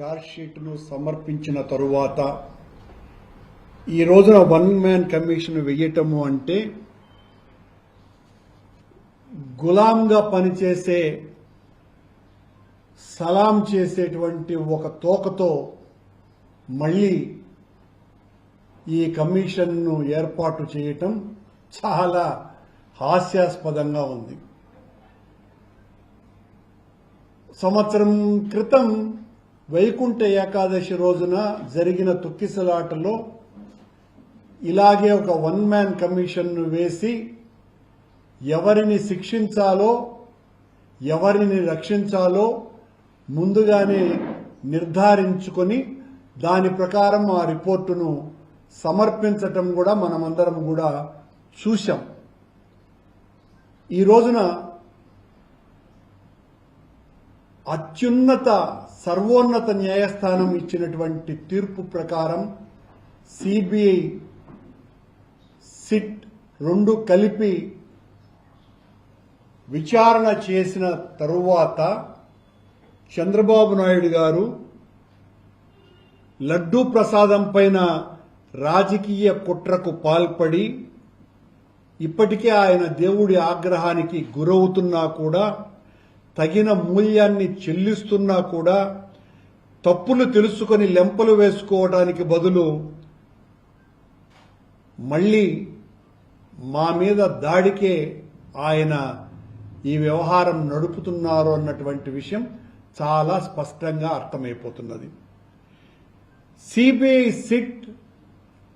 ఛార్జ్షీట్ను సమర్పించిన తరువాత ఈ రోజున వన్ మ్యాన్ కమిషన్ వేయటము అంటే గులాంగా పనిచేసే సలాం చేసేటువంటి ఒక తోకతో మళ్ళీ ఈ కమిషన్ను ఏర్పాటు చేయటం చాలా హాస్యాస్పదంగా ఉంది. సంవత్సరం క్రితం వైకుంఠ ఏకాదశి రోజున జరిగిన తొక్కిసలాటలో ఇలాగే ఒక వన్ మ్యాన్ కమిషన్ను వేసి ఎవరిని శిక్షించాలో ఎవరిని రక్షించాలో ముందుగానే నిర్ధారించుకొని దాని ప్రకారం ఆ రిపోర్టును సమర్పించటం కూడా మనమందరం కూడా చూశాం. ఈ రోజున అత్యున్నత సర్వోన్నత న్యాయస్థానం ఇచ్చినటువంటి తీర్పు ప్రకారం సిబిఐ సిట్ రెండు కలిపి విచారణ చేసిన తరువాత చంద్రబాబు నాయుడు గారు లడ్డూ ప్రసాదం పైన రాజకీయ కుట్రకు పాల్పడి ఇప్పటికే ఆయన దేవుడి ఆగ్రహానికి గురవుతున్నా కూడా తగిన మూల్యాన్ని చెల్లిస్తున్నా కూడా తప్పులు తెలుసుకొని లెంపలు వేసుకోవడానికి బదులు మళ్లీ మా మీద దాడికే ఆయన ఈ వ్యవహారం నడుపుతున్నారు అన్నటువంటి విషయం చాలా స్పష్టంగా అర్థమైపోతున్నది. సిబిఐ సిట్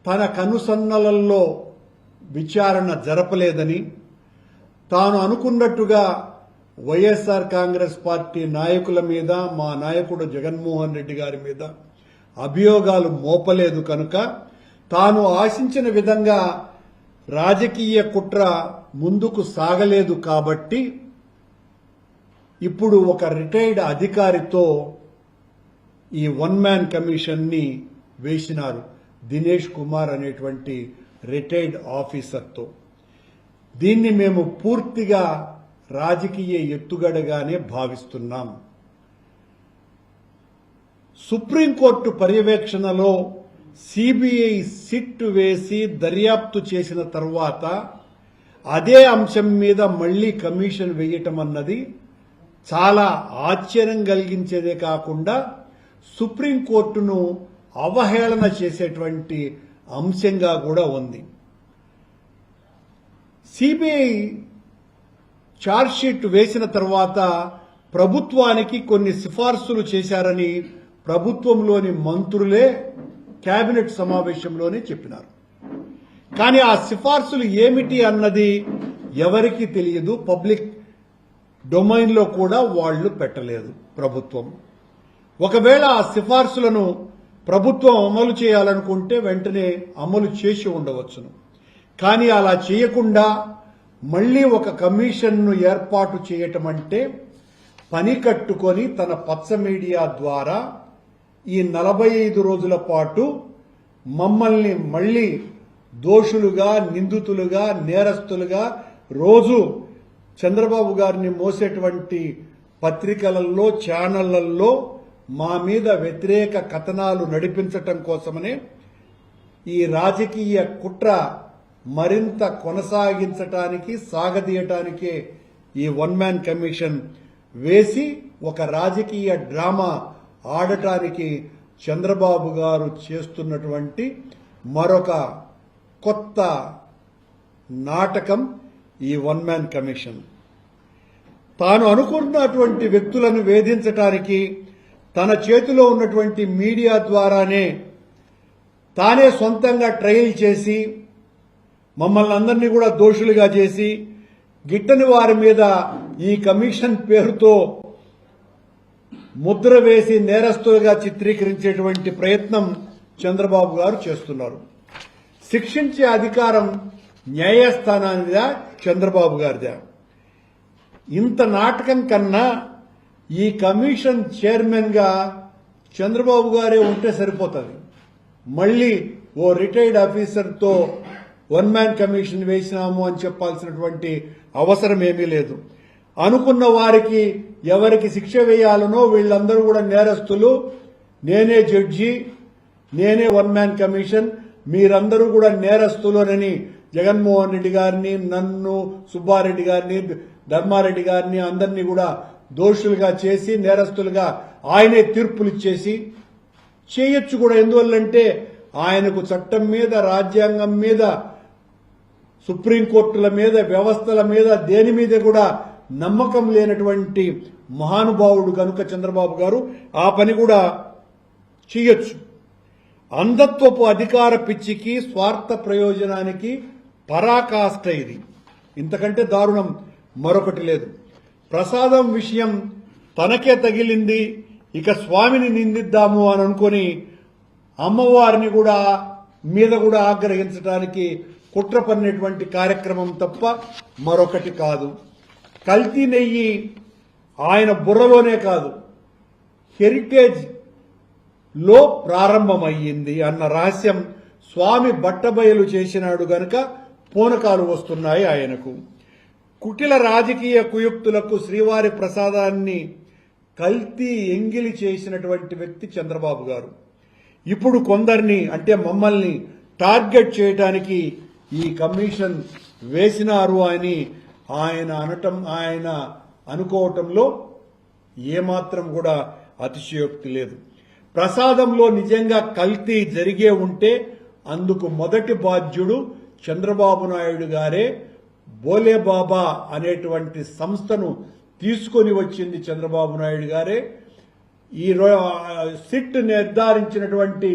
తన కనుసన్నలలో విచారణ జరపలేదని, తాను అనుకున్నట్టుగా వైఎస్ఆర్ కాంగ్రెస్ పార్టీ నాయకుల మీద, మా నాయకుడు జగన్మోహన్ రెడ్డి గారి మీద అభియోగాలు మోపలేదు కనుక తాను ఆశించిన విధంగా రాజకీయ కుట్ర ముందుకు సాగలేదు కాబట్టి ఇప్పుడు ఒక రిటైర్డ్ అధికారితో ఈ వన్ మ్యాన్ కమిషన్ ని వేసినారు. దినేష్ కుమార్ అనేటువంటి రిటైర్డ్ ఆఫీసర్తో. దీన్ని మేము పూర్తిగా రాజకీయ ఎత్తుగడగానే భావిస్తున్నాం. సుప్రీంకోర్టు పర్యవేక్షణలో సిబిఐ సిట్ వేసి దర్యాప్తు చేసిన తర్వాత అదే అంశం మీద మళ్లీ కమిషన్ వేయటం అన్నది చాలా ఆశ్చర్యం కలిగించేదే కాకుండా సుప్రీంకోర్టును అవహేళన చేసేటువంటి అంశంగా కూడా ఉంది. సిబిఐ ఛార్జ్షీట్ వేసిన తర్వాత ప్రభుత్వానికి కొన్ని సిఫార్సులు చేశారని ప్రభుత్వంలోని మంత్రులే కేబినెట్ సమావేశంలోనే చెప్పినారు. కానీ ఆ సిఫార్సులు ఏమిటి అన్నది ఎవరికీ తెలియదు. పబ్లిక్ డొమైన్లో కూడా వాళ్లు పెట్టలేదు ప్రభుత్వం. ఒకవేళ ఆ సిఫార్సులను ప్రభుత్వం అమలు చేయాలనుకుంటే వెంటనే అమలు చేసి ఉండవచ్చును. కానీ అలా చేయకుండా మళ్లీ ఒక కమిషన్ను ఏర్పాటు చేయటం అంటే పని కట్టుకొని తన పచ్చ మీడియా ద్వారా ఈ 45 రోజుల పాటు మమ్మల్ని మళ్లీ దోషులుగా, నిందితులుగా, నేరస్తులుగా రోజు చంద్రబాబు గారిని మోసేటువంటి పత్రికలలో, ఛానళ్లలో మా మీద వ్యతిరేక కథనాలు నడిపించటం కోసమనే ఈ రాజకీయ కుట్ర మరింత కొనసాగించటానికి, సాగదీయటానికే ఈ వన్ మ్యాన్ కమిషన్ వేసి ఒక రాజకీయ డ్రామా ఆడటానికి చంద్రబాబు గారు చేస్తున్నటువంటి మరొక కొత్త నాటకం ఈ వన్ మ్యాన్ కమిషన్. తాను అనుకున్నటువంటి వ్యక్తులను వేధించటానికి తన చేతిలో ఉన్నటువంటి మీడియా ద్వారానే తానే సొంతంగా ట్రయల్ చేసి మమ్మల్ని అందరినీ కూడా దోషులుగా చేసి గిట్టని వారి మీద ఈ కమిషన్ పేరుతో ముద్ర వేసి నేరస్తులుగా చిత్రీకరించేటువంటి ప్రయత్నం చంద్రబాబు గారు చేస్తున్నారు. శిక్షించే అధికారం న్యాయస్థానానిదా, చంద్రబాబు గారిదా? ఇంత నాటకం కన్నా ఈ కమిషన్ చైర్మన్ గా చంద్రబాబు గారే ఉంటే సరిపోతుంది. మళ్లీ ఓ రిటైర్డ్ ఆఫీసర్తో వన్ మ్యాన్ కమిషన్ వేసినాము అని చెప్పాల్సినటువంటి అవసరం ఏమీ లేదు. అనుకున్న వారికి ఎవరికి శిక్ష వేయాలనో వీళ్ళందరూ కూడా నేరస్తులు, నేనే జడ్జి, నేనే వన్ మ్యాన్ కమిషన్, మీరందరూ కూడా నేరస్తులోనని జగన్మోహన్ రెడ్డి గారిని, నన్ను, సుబ్బారెడ్డి గారిని, ధర్మారెడ్డి గారిని అందరినీ కూడా దోషులుగా చేసి నేరస్తులుగా ఆయనే తీర్పులు ఇచ్చేసి చేయొచ్చు కూడా. ఎందువల్లంటే ఆయనకు చట్టం మీద, రాజ్యాంగం మీద, సుప్రీంకోర్టుల మీద, వ్యవస్థల మీద, దేని మీద కూడా నమ్మకం లేనటువంటి మహానుభావుడు కనుక చంద్రబాబు గారు ఆ పని కూడా చేయొచ్చు. అంధత్వపు అధికార పిచ్చికి, స్వార్థ ప్రయోజనానికి పరాకాష్ట ఇది. ఇంతకంటే దారుణం మరొకటి లేదు. ప్రసాదం విషయం తనకే తగిలింది, ఇక స్వామిని నిందిద్దాము అని అనుకుని అమ్మవారిని కూడా మీద కూడా ఆగ్రహించడానికి కుట్ర పన్నేటువంటి కార్యక్రమం తప్ప మరొకటి కాదు. కల్తీ నెయ్యి ఆయన బుర్రలోనే కాదు, హెరిటేజ్ లో ప్రారంభమయ్యింది అన్న రహస్యం స్వామి బట్టబయలు చేసినాడు గనుక పూనకాలు వస్తున్నాయి ఆయనకు. కుటిల రాజకీయ కుయుక్తులకు శ్రీవారి ప్రసాదాన్ని కల్తీ ఎంగిలి చేసినటువంటి వ్యక్తి చంద్రబాబు గారు. ఇప్పుడు కొందరిని, అంటే మమ్మల్ని టార్గెట్ చేయడానికి ఈ కమిషన్ వేసినారు అని ఆయన అనటం, ఆయన అనుకోవటంలో ఏమాత్రం కూడా అతిశయోక్తి లేదు. ప్రసాదంలో నిజంగా కల్తీ జరిగే ఉంటే అందుకు మొదటి బాధ్యుడు చంద్రబాబు నాయుడు గారే. బోలేబాబా అనేటువంటి సంస్థను తీసుకొని వచ్చింది చంద్రబాబు నాయుడు గారే. ఈ సిట్ నిర్ధారించినటువంటి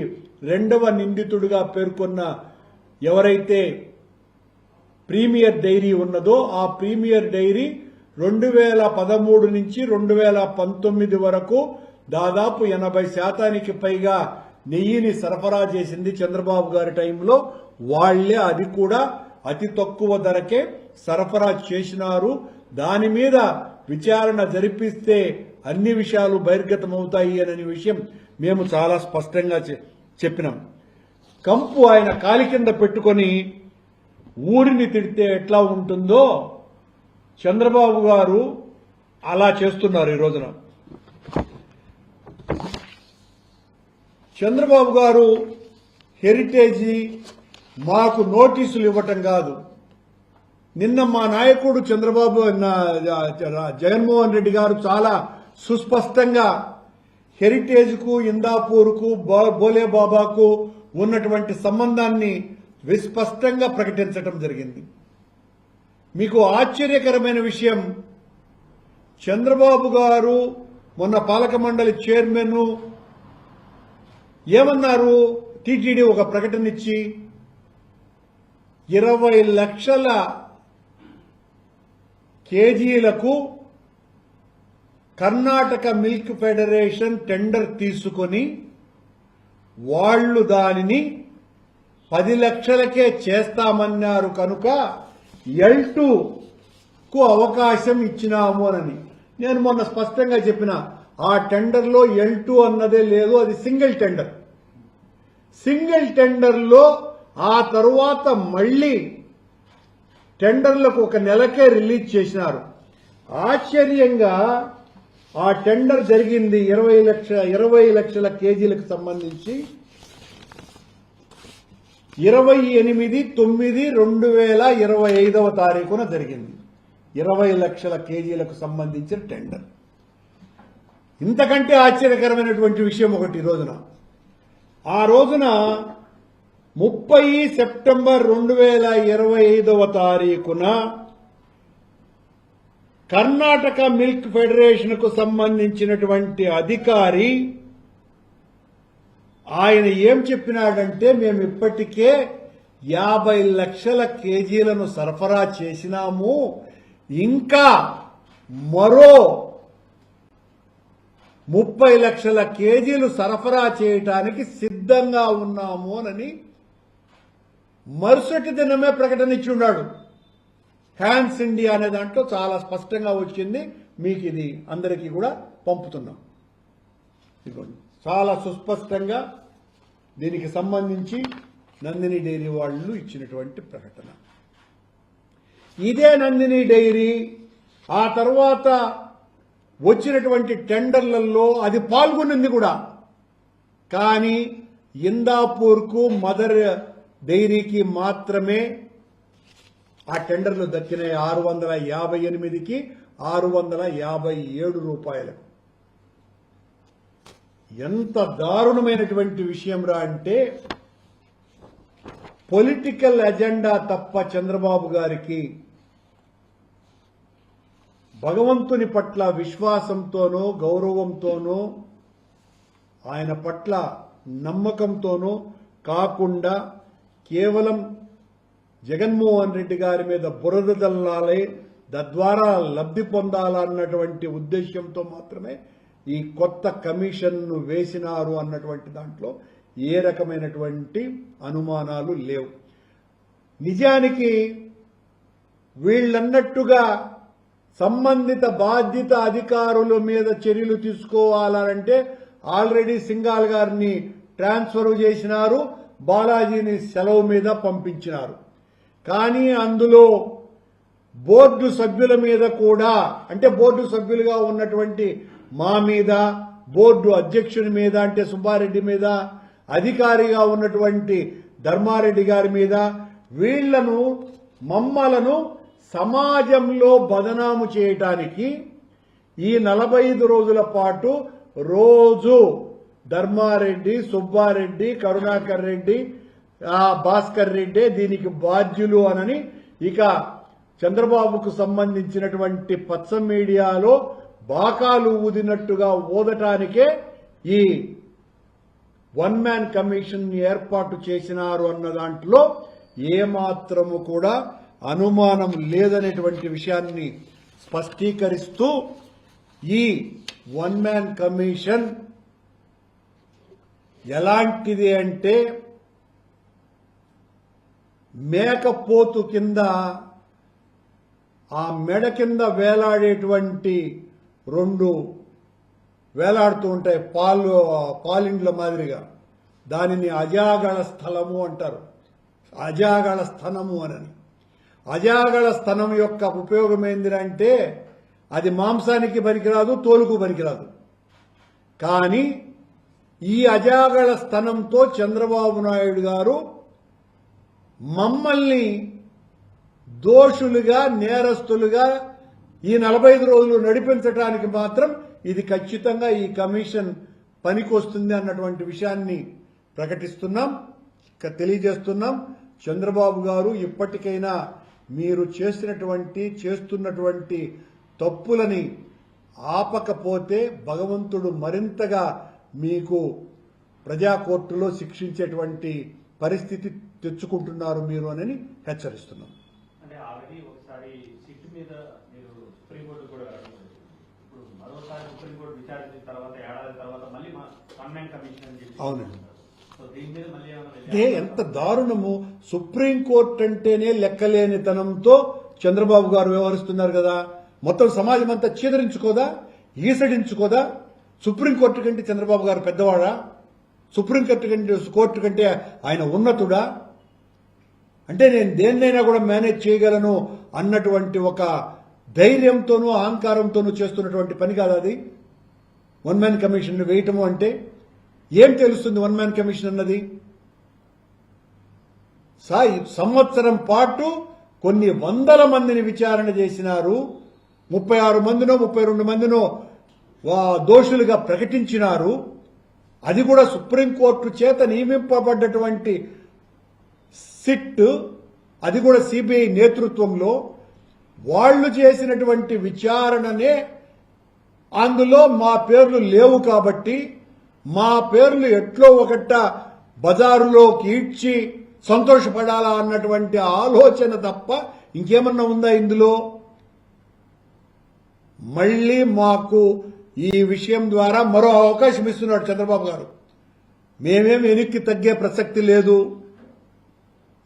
రెండవ నిందితుడిగా పేర్కొన్న ఎవరైతే ప్రీమియర్ డైరీ ఉన్నదో ఆ ప్రీమియర్ డైరీ 2013 నుంచి 2019 వరకు దాదాపు 80% పైగా నెయ్యిని సరఫరా చేసింది చంద్రబాబు గారి టైంలో. వాళ్లే అది కూడా అతి తక్కువ ధరకే సరఫరా చేసినారు. దాని మీద విచారణ జరిపిస్తే అన్ని విషయాలు బహిర్గతమవుతాయి అనే విషయం మేము చాలా స్పష్టంగా చెప్పినాం. కంపు ఆయన కాలి కింద పెట్టుకొని ఊరిని తిడితే ఎట్లా ఉంటుందో చంద్రబాబు గారు అలా చేస్తున్నారు. ఈ రోజున చంద్రబాబు గారు హెరిటేజీ మాకు నోటీసులు ఇవ్వటం కాదు. నిన్న మా నాయకుడు చంద్రబాబు జగన్మోహన్ రెడ్డి గారు చాలా సుస్పష్టంగా హెరిటేజ్కు, ఇందాపూర్కు, బోలేబాబాకు ఉన్నటువంటి సంబంధాన్ని విస్పష్టంగా ప్రకటించడం జరిగింది. మీకు ఆశ్చర్యకరమైన విషయం, చంద్రబాబు గారు మొన్న పాలక మండలి చైర్మన్ ఏమన్నారు, టీటీడీ ఒక ప్రకటన ఇచ్చి 20 లక్షల కేజీలకు కర్ణాటక మిల్క్ ఫెడరేషన్ టెండర్ తీసుకొని వాళ్లు దానిని 10 లక్షలకే చేస్తామన్నారు కనుక L2కు అవకాశం ఇచ్చినాము అని నేను మొన్న స్పష్టంగా చెప్పిన. ఆ టెండర్లో L2 అన్నదే లేదు, అది సింగిల్ టెండర్. సింగిల్ టెండర్లో ఆ తరువాత మళ్లీ టెండర్లకు 1 నెలకే రిలీజ్ చేసినారు. ఆశ్చర్యంగా ఆ టెండర్ జరిగింది 20 లక్షల కేజీలకు సంబంధించి 28/9/2025 జరిగింది. 20 లక్షల కేజీలకు సంబంధించిన టెండర్. ఇంతకంటే ఆశ్చర్యకరమైనటువంటి విషయం ఒకటి ఆ రోజున 30 సెప్టెంబర్ 2025 కర్ణాటక మిల్క్ ఫెడరేషన్ కు సంబంధించినటువంటి అధికారి ఆయన ఏం చెప్పినాడంటే, మేము ఇప్పటికే 50 లక్షల కేజీలను సరఫరా చేసినాము, ఇంకా మరో 30 లక్షల కేజీలు సరఫరా చేయటానికి సిద్ధంగా ఉన్నాము అని మరుసటి దినమే ప్రకటన ఇచ్చి ఉన్నాడు. హ్యాన్స్ ఇండియా అనే దాంట్లో చాలా స్పష్టంగా వచ్చింది. మీకు ఇది అందరికీ కూడా పంపుతున్నాం. ఇదిగోండి, చాలా సుస్పష్టంగా దీనికి సంబంధించి నందిని డైరీ వాళ్ళు ఇచ్చినటువంటి ప్రకటన. ఇదే నందిని డైరీ ఆ తర్వాత వచ్చినటువంటి టెండర్లలో అది పాల్గొనింది కూడా. కానీ ఇందాపూర్కు మదర్ డైరీకి మాత్రమే ఆ టెండర్లు దక్కినాయి 658కి 657 రూపాయలకు. ఎంత దారుణమైనటువంటి విషయం రా అంటే పొలిటికల్ ఎజెండా తప్ప చంద్రబాబు గారికి భగవంతుని పట్ల విశ్వాసంతోనో గౌరవంతోనో ఆయన పట్ల నమ్మకంతోనో కాకుండా కేవలం జగన్మోహన్ రెడ్డి గారి మీద బురద జల్లాలి, తద్వారా లబ్ధి పొందాలన్నటువంటి ఉద్దేశంతో మాత్రమే ఈ కొత్త కమిషన్ను వేసినారు అన్నటువంటి దాంట్లో ఏ రకమైనటువంటి అనుమానాలు లేవు. నిజానికి వీళ్ళన్నట్టుగా సంబంధిత బాధ్యత అధికారుల మీద చర్యలు తీసుకోవాలంటే ఆల్రెడీ సింఘాల్ గారిని ట్రాన్స్ఫర్ చేసినారు, బాలాజీని సెలవు మీద పంపించినారు. కానీ అందులో బోర్డు సభ్యుల మీద కూడా, అంటే బోర్డు సభ్యులుగా ఉన్నటువంటి మా మీద, బోర్డు అధ్యక్షుని మీద అంటే సుబ్బారెడ్డి మీద, అధికారిగా ఉన్నటువంటి ధర్మారెడ్డి గారి మీద, వీళ్లను మమ్మలను సమాజంలో బదనాము చేయటానికి ఈ 45 రోజుల పాటు రోజు ధర్మారెడ్డి, సుబ్బారెడ్డి, కరుణాకర్ రెడ్డి, భాస్కర్ రెడ్డి దీనికి బాధ్యులు అనని ఇక చంద్రబాబుకు సంబంధించినటువంటి పచ్చ మీడియాలో బాకాలు ఊదినట్టుగా ఊదటానికే ఈ వన్ మ్యాన్ కమిషన్ ఏర్పాటు చేసినారు అన్న దాంట్లో ఏమాత్రము కూడా అనుమానం లేదనేటువంటి విషయాన్ని స్పష్టీకరిస్తూ ఈ వన్ మ్యాన్ కమిషన్ ఎలాంటిది అంటే మేకపోతు కింద ఆ మెడ కింద వేలాడేటువంటి 2 వేలాడుతూ ఉంటాయి పాలిండ్ల మాదిరిగా, దానిని అజాగళ స్థలము అంటారు, అజాగళ స్థనము అని. అజాగళ స్థనం యొక్క ఉపయోగం ఏంటంటే అది మాంసానికి పనికిరాదు, తోలుకు పనికిరాదు. కానీ ఈ అజాగళ స్థనంతో చంద్రబాబు నాయుడు గారు మమ్మల్ని దోషులుగా, నేరస్తులుగా ఈ 45 రోజులు నడిపించడానికి మాత్రం ఇది ఖచ్చితంగా ఈ కమిషన్ పనికొస్తుంది అన్నటువంటి విషయాన్ని ప్రకటిస్తున్నాం, తెలియజేస్తున్నాం. చంద్రబాబు గారు ఇప్పటికైనా మీరు చేస్తున్నటువంటి తప్పులని ఆపకపోతే భగవంతుడు మరింతగా మీకు ప్రజా కోర్టులో శిక్షించేటువంటి పరిస్థితి తెచ్చుకుంటున్నారు మీరు అని హెచ్చరిస్తున్నాం. అంటే ఆల్రెడీ ఒకసారి సిట్ మీద మీరు సుప్రీంకోర్టు కూడా ఇప్పుడు మరోసారి సుప్రీంకోర్టు విచారించిన తర్వాత ఏడాది తర్వాత మళ్ళీ వన్ మ్యాన్ కమిషన్ అని చెప్పి. అవునండి. సో దీని మీద మళ్ళీ అంటే ఎంత దారుణము. సుప్రీంకోర్టు అంటేనే లెక్కలేనితనంతో చంద్రబాబు గారు వ్యవహరిస్తున్నారు కదా. మొత్తం సమాజం అంతా చీదరించుకోదా, ఈసడించుకోదా? సుప్రీంకోర్టు కంటే చంద్రబాబు గారు పెద్దవాడా? కోర్టు కంటే ఆయన ఉన్నతుడా? అంటే నేను దేన్నైనా కూడా మేనేజ్ చేయగలను అన్నటువంటి ఒక ధైర్యంతోనూ అహంకారంతోనూ చేస్తున్నటువంటి పని కాదు అది. వన్ మ్యాన్ కమిషన్ వేయటము అంటే ఏం తెలుస్తుంది వన్ మ్యాన్ కమిషన్ అన్నది? సంవత్సరం పాటు కొన్ని వందల మందిని విచారణ చేసినారు. 36 మందినో 32 మందినో దోషులుగా ప్రకటించినారు. అది కూడా సుప్రీంకోర్టు చేత నియమింపబడ్డటువంటి సిట్, అది కూడా సిబిఐ నేతృత్వంలో వాళ్లు చేసినటువంటి విచారణనే అందులో మా పేర్లు లేవు కాబట్టి మా పేర్లు ఎట్లో ఒకట బజారులోకి ఈడ్చి సంతోషపడాలా అన్నటువంటి ఆలోచన తప్ప ఇంకేమన్నా ఉందా ఇందులో? మళ్లీ మాకు ఈ విషయం ద్వారా మరో అవకాశం ఇస్తున్నాడు చంద్రబాబు గారు. మేమేం వెనక్కి తగ్గే ప్రసక్తి లేదు.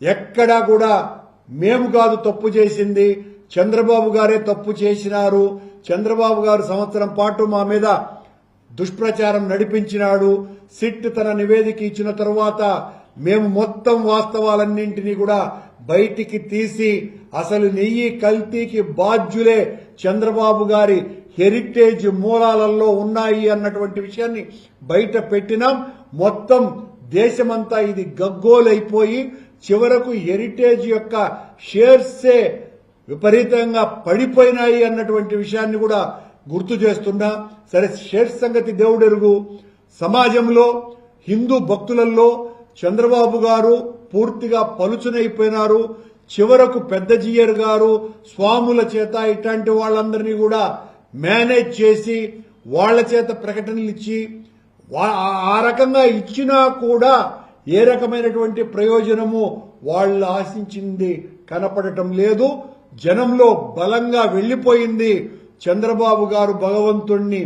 ఎక్కడా కూడా మేము కాదు తప్పు చేసింది, చంద్రబాబు గారే తప్పు చేసినారు. చంద్రబాబు గారు సంవత్సరం పాటు మా మీద దుష్ప్రచారం నడిపించినాడు. సిట్ తన నివేదిక ఇచ్చిన తరువాత మేము మొత్తం వాస్తవాలన్నింటినీ కూడా బయటికి తీసి అసలు నెయ్యి కల్తీకి బాధ్యులే చంద్రబాబు గారి హెరిటేజ్ మూలాలలో ఉన్నాయి అన్నటువంటి విషయాన్ని బయట పెట్టినాం. మొత్తం దేశమంతా ఇది గగ్గోలైపోయి చివరకు హెరిటేజ్ యొక్క షేర్సే విపరీతంగా పడిపోయినాయి అన్నటువంటి విషయాన్ని కూడా గుర్తు చేస్తున్నా. సరే, షేర్స్ సంగతి దేవుడెరుగు. సమాజంలో హిందూ భక్తులలో చంద్రబాబు గారు పూర్తిగా పలుచునైపోయినారు. చివరకు పెద్ద జీయర్ గారు స్వాముల చేత ఇట్లాంటి వాళ్ళందరినీ కూడా మేనేజ్ చేసి వాళ్ల చేత ప్రకటనలు ఇచ్చి ఆ రకంగా ఇచ్చినా కూడా ఏ రకమైనటువంటి ప్రయోజనము వాళ్ళు ఆశించింది కనపడటం లేదు. జనంలో బలంగా వెళ్లిపోయింది. చంద్రబాబు గారు భగవంతుణ్ణి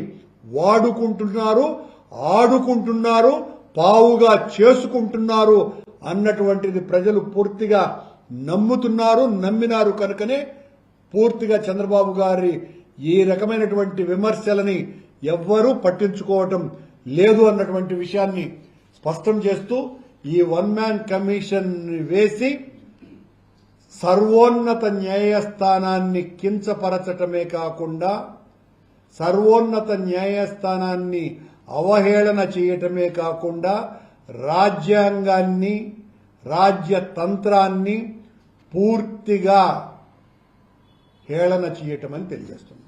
వాడుకుంటున్నారు, ఆడుకుంటున్నారు, పావుగా చేసుకుంటున్నారు అన్నటువంటిది ప్రజలు పూర్తిగా నమ్ముతున్నారు, నమ్మినారు. కనుకనే పూర్తిగా చంద్రబాబు గారి ఈ రకమైనటువంటి విమర్శలని ఎవ్వరూ పట్టించుకోవటం లేదు అన్నటువంటి విషయాన్ని స్పష్టం చేస్తూ ఈ వన్ మ్యాన్ కమిషన్ వేసి సర్వోన్నత న్యాయస్థానాన్ని కించపరచటమే కాకుండా సర్వోన్నత న్యాయస్థానాన్ని అవహేళన చేయటమే కాకుండా రాజ్యాంగాన్ని, రాజ్యతంత్రాన్ని పూర్తిగా హేళన చేయటమని తెలియజేస్తుంది.